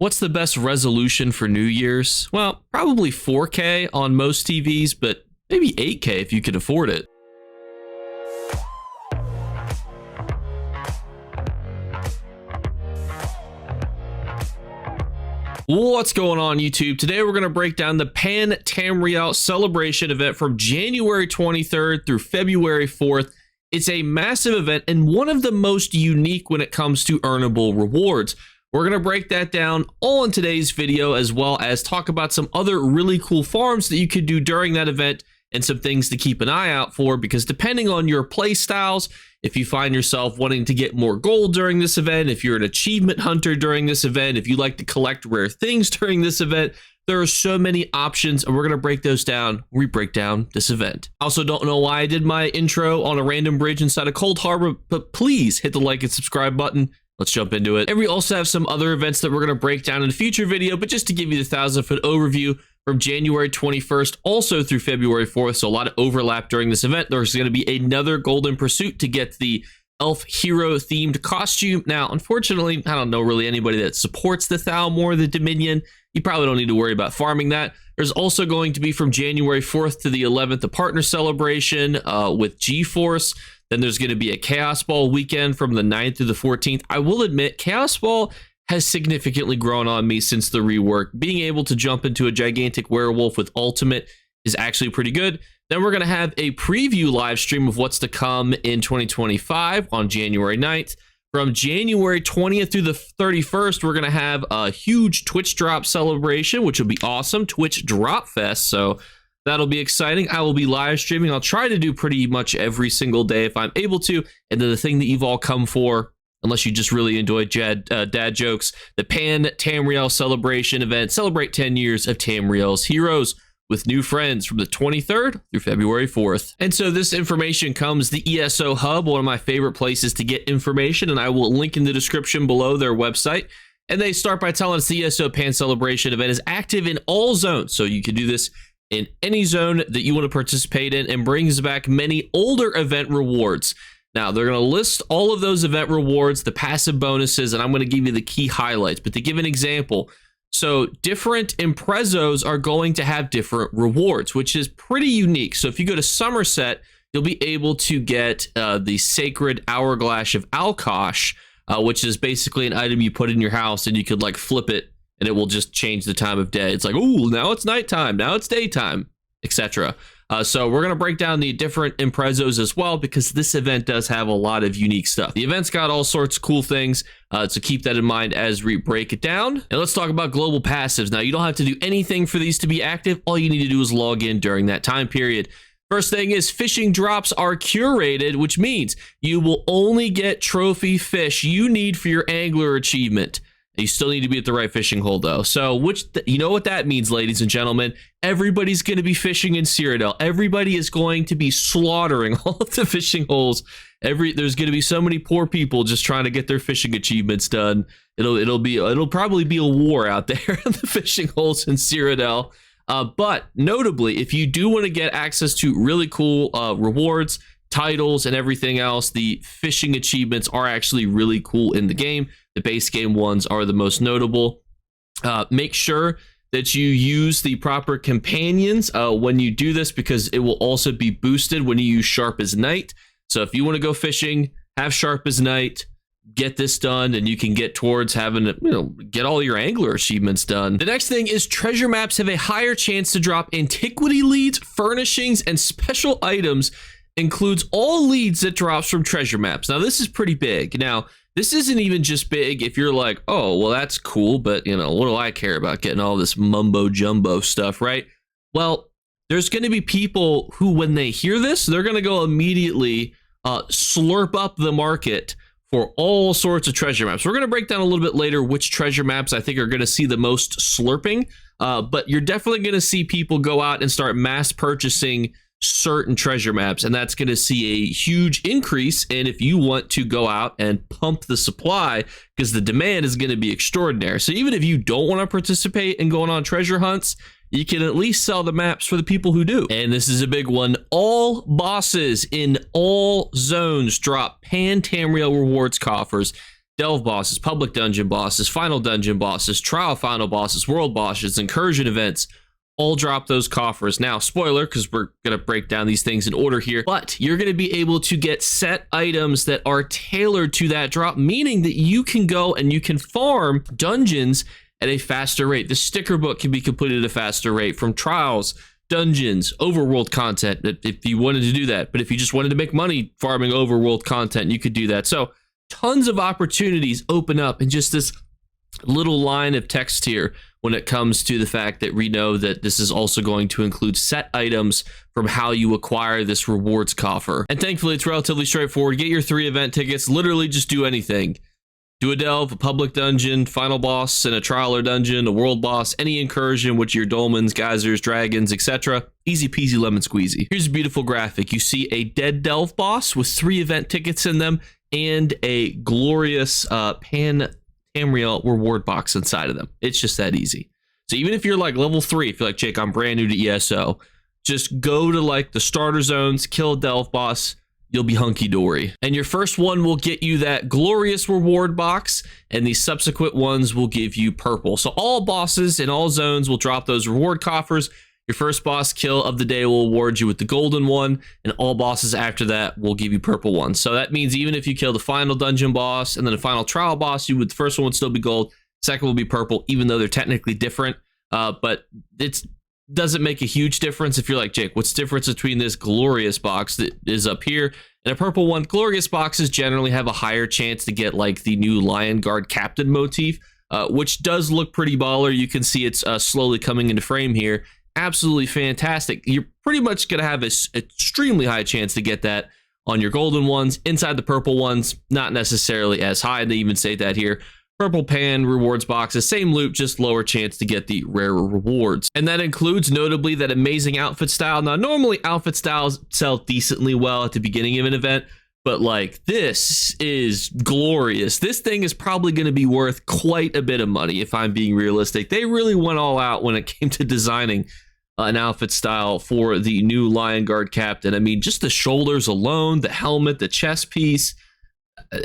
What's the best resolution for New Year's? Well, probably 4K on most TVs, but maybe 8K if you can afford it. What's going on, YouTube? Today we're going to break down the Pan-Tamriel celebration event from January 23rd through February 4th. It's a massive event and one of the most unique when it comes to earnable rewards. We're going to break that down all in today's video, as well as talk about some other really cool farms that you could do during that event and some things to keep an eye out for, because depending on your play styles, if you find yourself wanting to get more gold during this event, if you're an achievement hunter during this event, if you like to collect rare things during this event, there are so many options, and we're going to break those down. We break down this event. I also don't know why I did my intro on a random bridge inside of Cold Harbor, but please hit the like and subscribe button. Let's jump into it. And we also have some other events that we're going to break down in a future video, but just to give you the 1,000-foot overview from January 21st also through February 4th, so a lot of overlap during this event. There's going to be another Golden Pursuit to get the elf hero themed costume. Now, unfortunately, I don't know really anybody that supports the Thalmor, the Dominion. You probably don't need to worry about farming that. There's also going to be from January 4th to the 11th, a partner celebration with G-Force. Then there's going to be a Chaos Ball weekend from the 9th to the 14th. I will admit, Chaos Ball has significantly grown on me since the rework. Being able to jump into a gigantic werewolf with ultimate is actually pretty good. Then we're going to have a preview live stream of what's to come in 2025 on January 9th. From January 20th through the 31st, we're going to have a huge Twitch drop celebration, which will be awesome. Twitch Drop Fest. So that'll be exciting. I will be live streaming. I'll try to do pretty much every single day if I'm able to. And then the thing that you've all come for, unless you just really enjoy dad jokes, the Pan-Tamriel celebration event. Celebrate 10 years of Tamriel's heroes with new friends from the 23rd through February 4th. And so this information comes the ESO Hub, one of my favorite places to get information, and I will link in the description below their website. And they start by telling us the ESO Pan celebration event is active in all zones, so you can do this in any zone that you want to participate in, and brings back many older event rewards. Now, they're going to list all of those event rewards, the passive bonuses, and I'm going to give you the key highlights. But to give an example, so different Imprezos are going to have different rewards, which is pretty unique. So if you go to Somerset, you'll be able to get the Sacred Hourglass of Alkosh, which is basically an item you put in your house, and you could like flip it, and it will just change the time of day. It's like, oh, now it's nighttime, now it's daytime, etc. So we're going to break down the different Imprezos as well, because this event does have a lot of unique stuff. The event's got all sorts of cool things, so keep that in mind as we break it down. And let's talk about global passives. Now, you don't have to do anything for these to be active. All you need to do is log in during that time period. First thing is fishing drops are curated, which means you will only get trophy fish you need for your angler achievement. You still need to be at the right fishing hole, though. So, you know what that means, ladies and gentlemen. Everybody's going to be fishing in Cyrodiil. Everybody is going to be slaughtering all of the fishing holes. There's going to be so many poor people just trying to get their fishing achievements done. It'll probably be a war out there in the fishing holes in Cyrodiil. But notably, if you do want to get access to really cool rewards, titles, and everything else, the fishing achievements are actually really cool in the game. The base game ones are the most notable. Make sure that you use the proper companions when you do this, because it will also be boosted when you use Sharp as Night. So if you want to go fishing, have Sharp as Night, get this done, and you can get towards having to, get all your angler achievements done. The next thing is treasure maps have a higher chance to drop antiquity leads, furnishings, and special items. Includes all leads that drops from treasure maps. Now, this is pretty big. Now, this isn't even just big if you're like, oh, well, that's cool, but, what do I care about getting all this mumbo jumbo stuff, right? Well, there's going to be people who, when they hear this, they're going to go immediately slurp up the market for all sorts of treasure maps. We're going to break down a little bit later which treasure maps I think are going to see the most slurping, but you're definitely going to see people go out and start mass purchasing certain treasure maps, and that's going to see a huge increase. And if you want to go out and pump the supply, because the demand is going to be extraordinary. So even if you don't want to participate in going on treasure hunts, you can at least sell the maps for the people who do. And this is a big one. All bosses in all zones drop Pan-Tamriel rewards coffers. delve bosses, public dungeon bosses, final dungeon bosses, trial final bosses, world bosses, incursion events, all drop those coffers. Now, spoiler, because we're going to break down these things in order here, but you're going to be able to get set items that are tailored to that drop, meaning that you can go and you can farm dungeons at a faster rate. The sticker book can be completed at a faster rate from trials, dungeons, overworld content, if you wanted to do that. But if you just wanted to make money farming overworld content, you could do that. So tons of opportunities open up in just this little line of text here when it comes to the fact that we know that this is also going to include set items from how you acquire this rewards coffer. And thankfully, it's relatively straightforward. Get your 3 event tickets, literally just do anything. Do a delve, a public dungeon, final boss, and a trial or dungeon, a world boss, any incursion with your dolmens, geysers, dragons, etc. Easy peasy lemon squeezy. Here's a beautiful graphic. You see a dead delve boss with 3 event tickets in them and a glorious Pan-Tamriel reward box inside of them. It's just that easy. So even if you're like level 3, if you're like, Jake, I'm brand new to ESO, just go to like the starter zones, kill a delve boss, you'll be hunky-dory. And your first one will get you that glorious reward box, and the subsequent ones will give you purple. So all bosses in all zones will drop those reward coffers. Your first boss kill of the day will award you with the golden one, and all bosses after that will give you purple ones. So that means even if you kill the final dungeon boss and then the final trial boss, the first one would still be gold, second will be purple, even though they're technically different. But it doesn't make a huge difference if you're like, Jake, what's the difference between this glorious box that is up here and a purple one? Glorious boxes generally have a higher chance to get like the new Lion Guard captain motif, which does look pretty baller. You can see it's slowly coming into frame here. Absolutely fantastic. You're pretty much going to have an extremely high chance to get that on your golden ones. Inside the purple ones, not necessarily as high. They even say that here. Purple Pan rewards boxes, same loot, just lower chance to get the rarer rewards. And that includes notably that amazing outfit style. Now, normally outfit styles sell decently well at the beginning of an event, but like this is glorious. This thing is probably going to be worth quite a bit of money if I'm being realistic. They really went all out when it came to designing an outfit style for the new Lion Guard captain. I mean, just the shoulders alone, the helmet, the chest piece,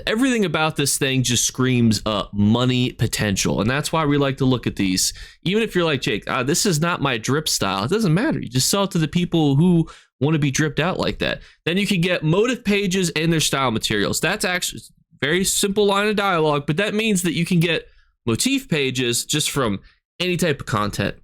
everything about this thing just screams money potential. And that's why we like to look at these. Even if you're like, Jake, this is not my drip style, it doesn't matter. You just sell it to the people who want to be dripped out like that. Then you can get motive pages and their style materials. That's actually a very simple line of dialogue, but that means that you can get motif pages just from any type of content.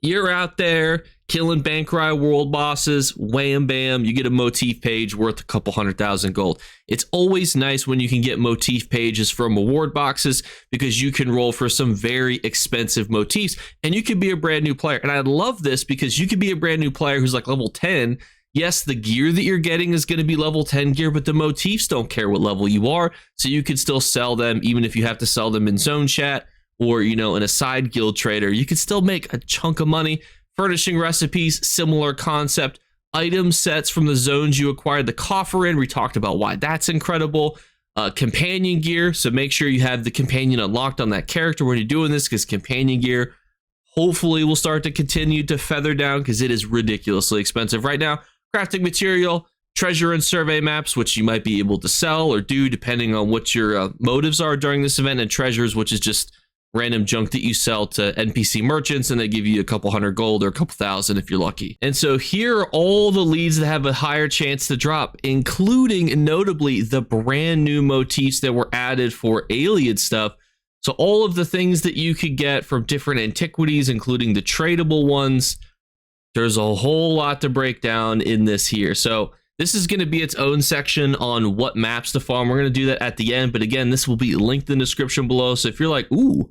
You're out there killing Bankrai world bosses, wham bam, you get a motif page worth a couple 100,000 gold. It's always nice when you can get motif pages from award boxes because you can roll for some very expensive motifs and you could be a brand new player. And I love this because you could be a brand new player who's like level 10. Yes, the gear that you're getting is going to be level 10 gear, but the motifs don't care what level you are. So you can still sell them even if you have to sell them in zone chat or, you know, in a side guild trader. You can still make a chunk of money. Furnishing recipes, similar concept. Item sets from the zones you acquired the coffer in. We talked about why that's incredible. Companion gear, so make sure you have the companion unlocked on that character when you're doing this, because companion gear hopefully will start to continue to feather down because it is ridiculously expensive right now. Crafting material, treasure and survey maps, which you might be able to sell or do depending on what your motives are during this event, and treasures, which is just random junk that you sell to NPC merchants and they give you a couple 100 gold or a couple thousand if you're lucky. And so here are all the leads that have a higher chance to drop, including notably the brand new motifs that were added for alien stuff. So all of the things that you could get from different antiquities, including the tradable ones, there's a whole lot to break down in this here. So this is going to be its own section on what maps to farm. We're going to do that at the end, but again, this will be linked in the description below. So if you're like, ooh,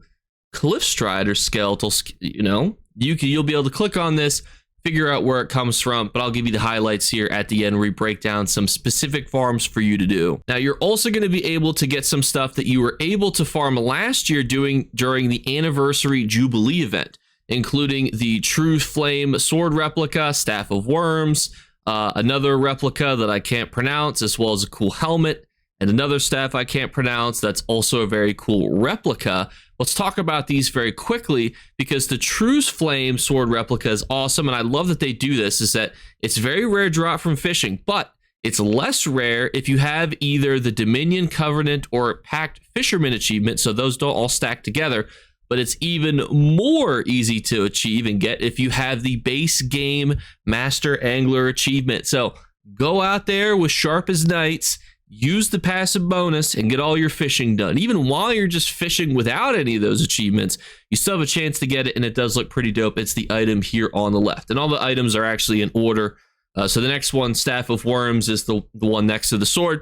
Cliffstride or skeletal, you know, you'll be able to click on this, figure out where it comes from, but I'll give you the highlights here at the end where we break down some specific farms for you to do. Now, you're also going to be able to get some stuff that you were able to farm last year during the anniversary Jubilee event, including the True Flame sword replica, Staff of Worms, another replica that I can't pronounce, as well as a cool helmet, and another staff I can't pronounce that's also a very cool replica. Let's talk about these very quickly because the True Flame sword replica is awesome, and I love that they do this, is that it's very rare drop from fishing, but It's less rare if you have either the Dominion, Covenant, or Pact Fisherman achievement, so those don't all stack together, but it's even more easy to achieve and get if you have the base game Master Angler achievement. So go out there with sharp as knights, use the passive bonus, and get all your fishing done. Even while you're just fishing without any of those achievements, you still have a chance to get it, and it does look pretty dope. It's the item here on the left, and all the items are actually in order. So the next one, Staff of Worms, is the one next to the sword.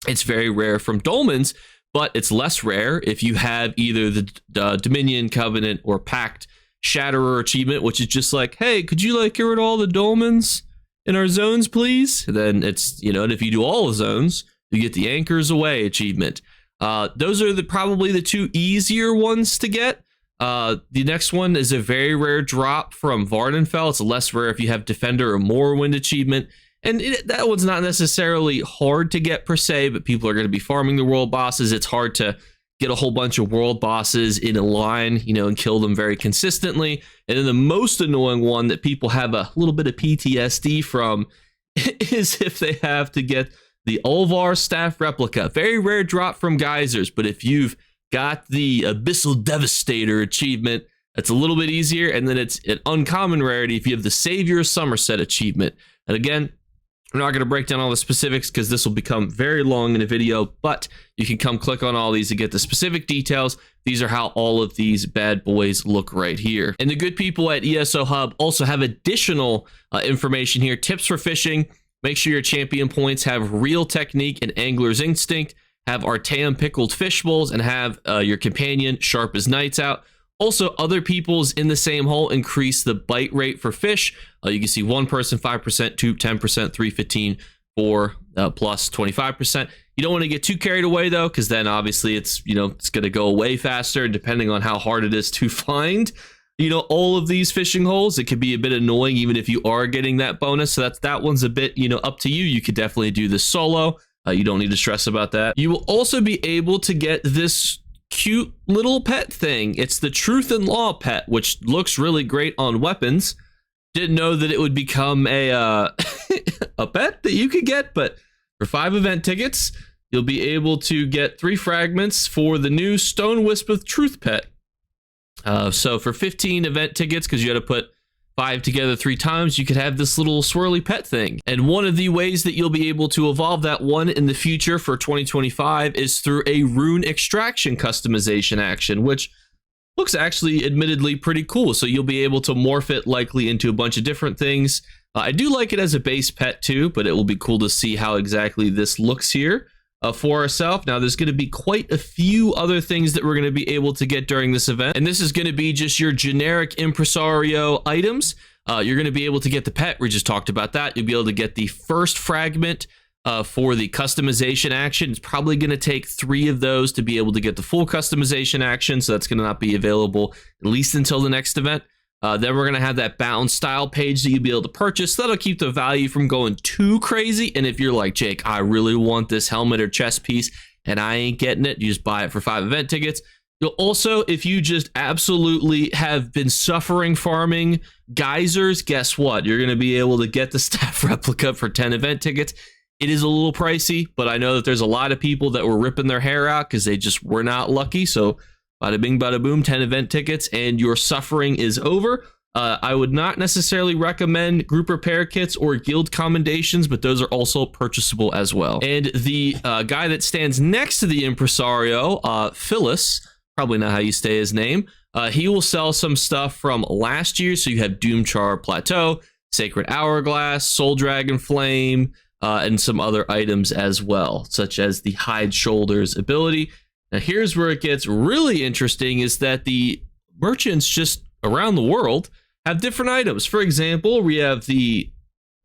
It's very rare from dolmens, but it's less rare if you have either the Dominion, Covenant, or Pact Shatterer achievement, which is just like, hey, could you like get rid of all the dolmens in our zones, please? And then it's, and if you do all the zones, you get the Anchors Away achievement. Those are probably the two easier ones to get. The next one is a very rare drop from Vardenfell. It's less rare if you have Defender or Morrowind achievement. And that one's not necessarily hard to get per se, but people are going to be farming the world bosses. It's hard to get a whole bunch of world bosses in a line, and kill them very consistently. And then the most annoying one that people have a little bit of PTSD from is if they have to get the Ulvar Staff Replica. Very rare drop from Geysers, but if you've got the Abyssal Devastator achievement, that's a little bit easier. And then it's an uncommon rarity if you have the Savior of Somerset achievement. And again, I'm not going to break down all the specifics because this will become very long in a video, but you can come click on all these to get the specific details. These are how all of these bad boys look right here. And the good people at ESO Hub also have additional information here. Tips for fishing. Make sure your champion points have real technique and angler's instinct, have Artaeum pickled fish bowls, and have your companion sharp as knights out. Also, other people's in the same hole increase the bite rate for fish. You can see one person 5%, 2 10%, 3 15, 4 plus 25%. You don't want to get too carried away though, because then obviously it's it's going to go away faster. Depending on how hard it is to find all of these fishing holes, it could be a bit annoying even if you are getting that bonus. So that one's a bit up to you. You could definitely do this solo. You don't need to stress about that. You will also be able to get this cute little pet thing. It's the Truth and Law pet, which looks really great on weapons. Didn't know that it would become a a pet that you could get, but for 5 event tickets, you'll be able to get 3 fragments for the new Stone Wisp of Truth pet. So for 15 event tickets, because you had to put 5 together 3 times, you could have this little swirly pet thing. And one of the ways that you'll be able to evolve that one in the future for 2025 is through a rune extraction customization action, which looks actually admittedly pretty cool. So you'll be able to morph it likely into a bunch of different things. I do like it as a base pet too, but it will be cool to see how exactly this looks here for ourselves. Now there's going to be quite a few other things that we're going to be able to get during this event, and this is going to be just your generic impresario items. You're going to be able to get the pet. We just talked about that. You'll be able to get the first fragment for the customization action. It's probably going to take 3 of those to be able to get the full customization action, so that's going to not be available at least until the next event. Then we're going to have that bound style page that you'll be able to purchase. That'll keep the value from going too crazy. And if you're like, Jake, I really want this helmet or chest piece and I ain't getting it, you just buy it for 5 event tickets. You'll also, if you just absolutely have been suffering farming geysers, guess what? You're going to be able to get the staff replica for 10 event tickets. It is a little pricey, but I know that there's a lot of people that were ripping their hair out because they just were not lucky. So bada bing, bada boom, 10 event tickets, and your suffering is over. I would not necessarily recommend group repair kits or guild commendations, but those are also purchasable as well. And the guy that stands next to the impresario, Phyllis, probably not how you say his name, he will sell some stuff from last year. So you have Doomchar Plateau, Sacred Hourglass, Soul Dragon Flame, and some other items as well, such as the Hide Shoulders ability. Now here's where it gets really interesting, is that the merchants just around the world have different items. For example, we have the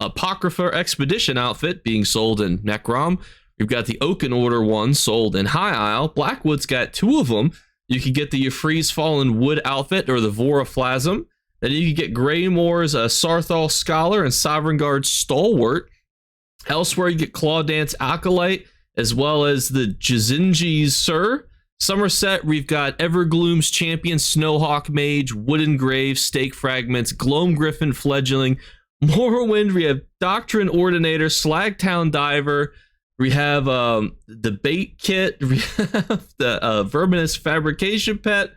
Apocrypha Expedition outfit being sold in Necrom. We've got the Oaken Order one sold in High Isle. Blackwood's got 2 of them. You can get the Euphre's Fallen Wood outfit or the Voraplasm. Then you can get Greymoor's Sarthal Scholar and Sovereign Guard Stalwart. Elsewhere, you get Claw Dance Acolyte, as well as the Jazinji's Sir. Somerset, we've got Evergloom's Champion, Snowhawk Mage, Wooden Grave, Stake Fragments, Gloam Griffin Fledgling, Morrowind, we have Doctrine Ordinator, Slagtown Diver, we have the Bait Kit, we have the Verminous Fabrication Pet.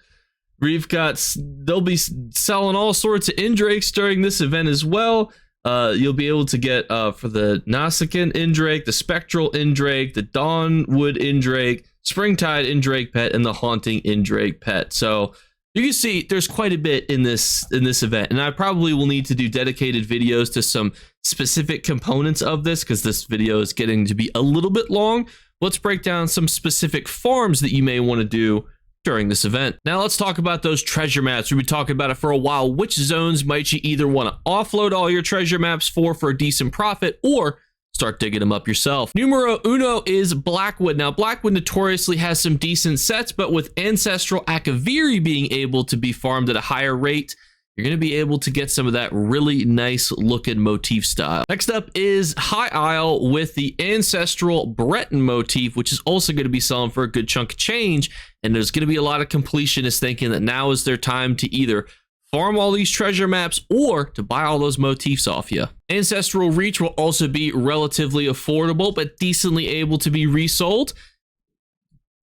We've got, they'll be selling all sorts of Indrakes during this event as well. You'll be able to get for the Nausicaan Indrake, the Spectral Indrake, the Dawnwood Indrake, Springtide Indrake Pet, and the Haunting Indrake Pet. So you can see there's quite a bit in this event, and I probably will need to do dedicated videos to some specific components of this because this video is getting to be a little bit long. Let's break down some specific farms that you may want to do during this event. Now let's talk about those treasure maps. We've been talking about it for a while. Which zones might you either want to offload all your treasure maps for a decent profit, or start digging them up yourself? Numero uno is Blackwood. Now Blackwood notoriously has some decent sets, but with Ancestral Akaviri being able to be farmed at a higher rate, you're going to be able to get some of that really nice looking motif style. Next up is High Isle with the Ancestral Breton motif, which is also going to be selling for a good chunk of change. And there's going to be a lot of completionists thinking that now is their time to either farm all these treasure maps or to buy all those motifs off you. Ancestral Reach will also be relatively affordable, but decently able to be resold.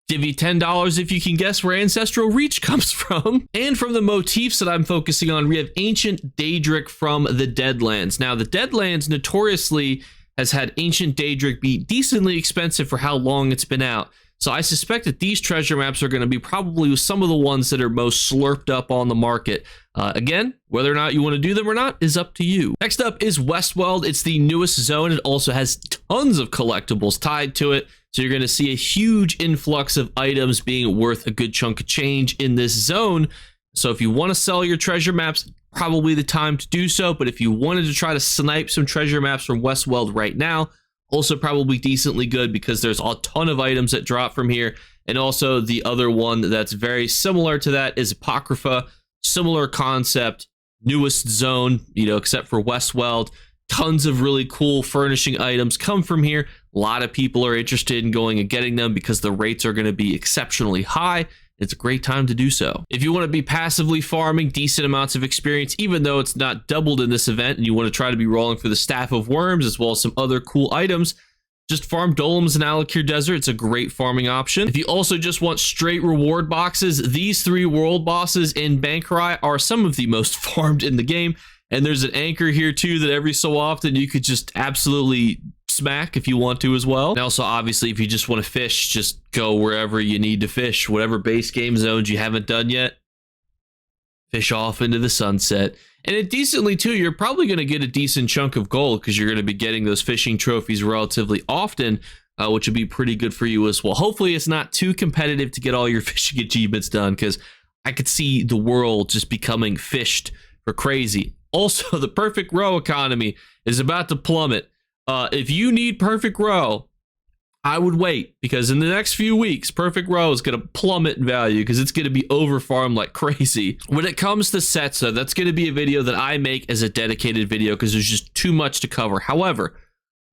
Give you $10 if you can guess where Ancestral Reach comes from. And from the motifs that I'm focusing on, we have Ancient Daedric from the Deadlands. Now, the Deadlands notoriously has had Ancient Daedric be decently expensive for how long it's been out. So I suspect that these treasure maps are going to be probably some of the ones that are most slurped up on the market. Again, whether or not you want to do them or not is up to you. Next up is Westweld. It's the newest zone. It also has tons of collectibles tied to it. So you're going to see a huge influx of items being worth a good chunk of change in this zone. So if you want to sell your treasure maps, probably the time to do so. But if you wanted to try to snipe some treasure maps from Westweld right now, also probably decently good because there's a ton of items that drop from here. And also the other one that's very similar to that is Apocrypha. Similar concept, newest zone, except for Westweld. Tons of really cool furnishing items come from here. A lot of people are interested in going and getting them because the rates are going to be exceptionally high. It's a great time to do so. If you want to be passively farming decent amounts of experience, even though it's not doubled in this event, and you want to try to be rolling for the Staff of Worms as well as some other cool items, just farm Dolems in Alakir Desert. It's a great farming option. If you also just want straight reward boxes, these 3 world bosses in Bankarai are some of the most farmed in the game. And there's an anchor here too that every so often you could just absolutely smack if you want to as well. And also, obviously, if you just want to fish, just go wherever you need to fish. Whatever base game zones you haven't done yet, fish off into the sunset. And it decently too, you're probably going to get a decent chunk of gold because you're going to be getting those fishing trophies relatively often, which would be pretty good for you as well. Hopefully it's not too competitive to get all your fishing achievements done, because I could see the world just becoming fished for crazy. Also, the perfect row economy is about to plummet. If you need perfect row, I would wait, because in the next few weeks, perfect row is going to plummet in value because it's going to be over farmed like crazy. When it comes to sets, though, that's going to be a video that I make as a dedicated video because there's just too much to cover. However,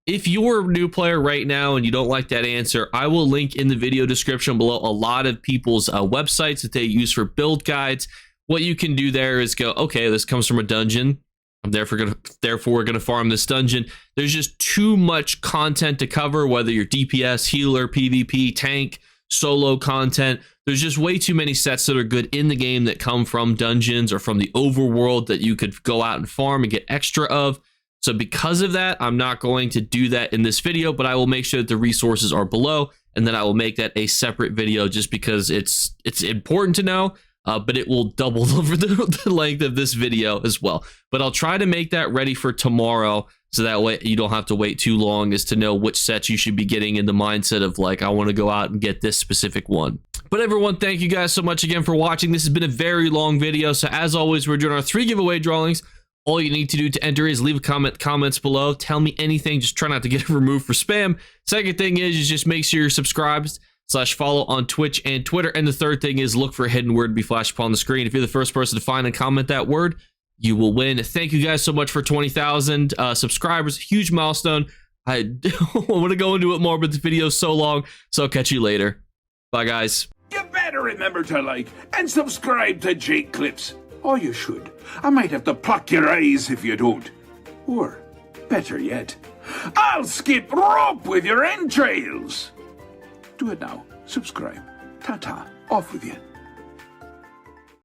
if you're a new player right now and you don't like that answer, I will link in the video description below a lot of people's websites that they use for build guides. What you can do there is go, okay, this comes from a dungeon. I'm therefore going to farm this dungeon. There's just too much content to cover, whether you're DPS, healer, PvP, tank, solo content. There's just way too many sets that are good in the game that come from dungeons or from the overworld that you could go out and farm and get extra of. So because of that, I'm not going to do that in this video, but I will make sure that the resources are below, and then I will make that a separate video just because it's important to know. But it will double the length of this video as well. But I'll try to make that ready for tomorrow, so that way you don't have to wait too long as to know which sets you should be getting in the mindset of like, I want to go out and get this specific one. But everyone, thank you guys so much again for watching. This has been a very long video. So as always, we're doing our 3 giveaway drawings. All you need to do to enter is leave a comments below. Tell me anything. Just try not to get it removed for spam. Second thing is just make sure you're subscribed /follow on Twitch and Twitter. And the third thing is look for a hidden word to be flashed upon the screen. If you're the first person to find and comment that word, you will win. Thank you guys so much for 20,000 subscribers. Huge milestone. I want to go into it more, but the video is so long. So I'll catch you later. Bye, guys. You better remember to like and subscribe to Jakeclips. Or you should. I might have to pluck your eyes if you don't. Or, better yet, I'll skip rope with your entrails. Do it now. Subscribe. Ta-ta. Off with you.